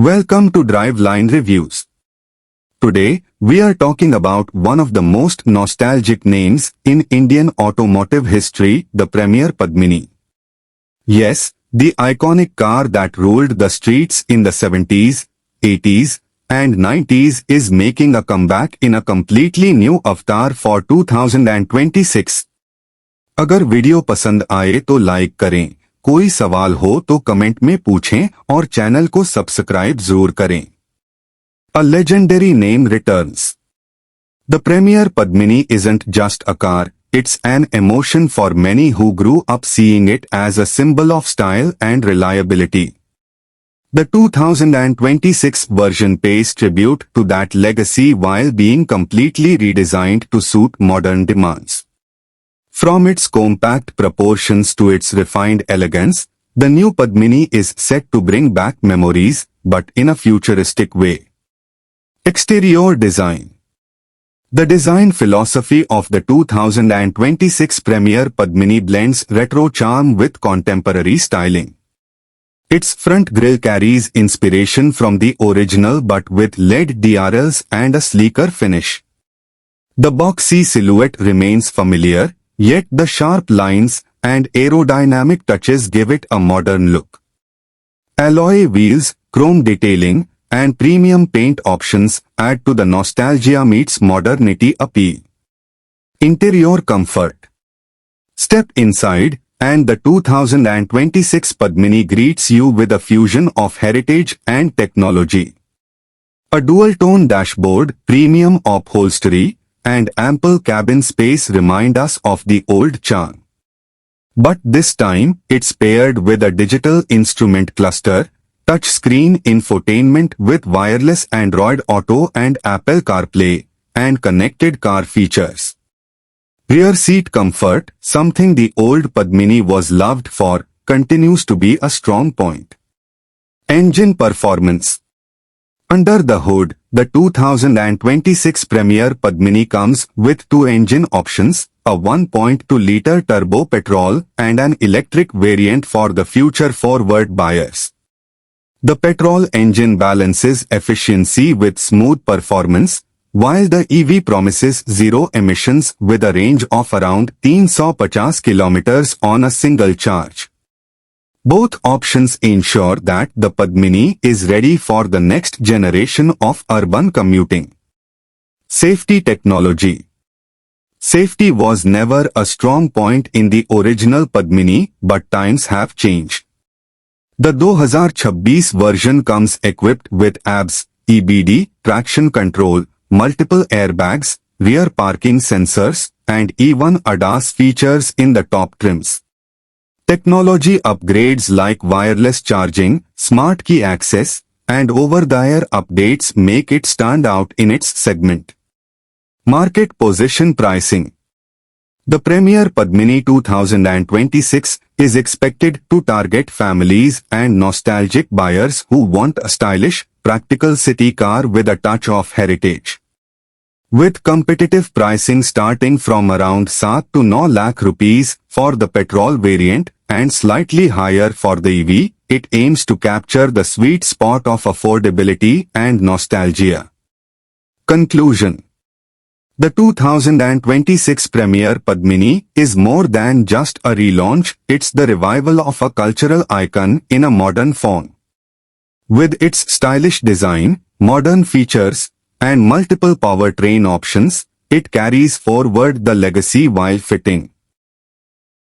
Welcome to DriveLine Reviews. Today, we are talking about one of the most nostalgic names in Indian automotive history, the Premier Padmini. Yes, the iconic car that ruled the streets in the 70s, 80s, and 90s is making a comeback in a completely new avatar for 2026. अगर video पसंद आए तो like करें, कोई सवाल हो तो comment में पूछें और चैनल को सब्सक्राइब जरूर करें। A legendary name returns. The Premier Padmini isn't just a car, it's an emotion for many who grew up seeing it as a symbol of style and reliability. The 2026 version pays tribute to that legacy while being completely redesigned to suit modern demands. From its compact proportions to its refined elegance, the new Padmini is set to bring back memories, but in a futuristic way. Exterior design. The design philosophy of the 2026 Premier Padmini blends retro charm with contemporary styling. Its front grille carries inspiration from the original but with LED DRLs and a sleeker finish. The boxy silhouette remains familiar, yet the sharp lines and aerodynamic touches give it a modern look. Alloy wheels, chrome detailing, and premium paint options add to the nostalgia meets modernity appeal. Interior comfort. Step inside, and the 2026 Padmini greets you with a fusion of heritage and technology. A dual-tone dashboard, premium upholstery, and ample cabin space remind us of the old charm. But this time, it's paired with a digital instrument cluster, touchscreen infotainment with wireless Android Auto and Apple CarPlay, and connected car features. Rear seat comfort, something the old Padmini was loved for, continues to be a strong point. Engine performance. Under the hood, the 2026 Premier Padmini comes with two engine options, a 1.2-liter turbo petrol and an electric variant for the future-forward buyers. The petrol engine balances efficiency with smooth performance, while the EV promises zero emissions with a range of around 350 kilometers on a single charge. Both options ensure that the Padmini is ready for the next generation of urban commuting. Safety technology. Safety was never a strong point in the original Padmini, but times have changed. The 2026 version comes equipped with ABS, EBD, traction control, multiple airbags, rear parking sensors, and even ADAS features in the top trims. Technology upgrades like wireless charging, smart key access, and over-the-air updates make it stand out in its segment. Market position pricing. The Premier Padmini 2026 is expected to target families and nostalgic buyers who want a stylish, practical city car with a touch of heritage. With competitive pricing starting from around 7 to 9 lakh rupees for the petrol variant and slightly higher for the EV, it aims to capture the sweet spot of affordability and nostalgia. Conclusion. The 2026 Premier Padmini is more than just a relaunch, it's the revival of a cultural icon in a modern form. With its stylish design, modern features, and multiple powertrain options, it carries forward the legacy while fitting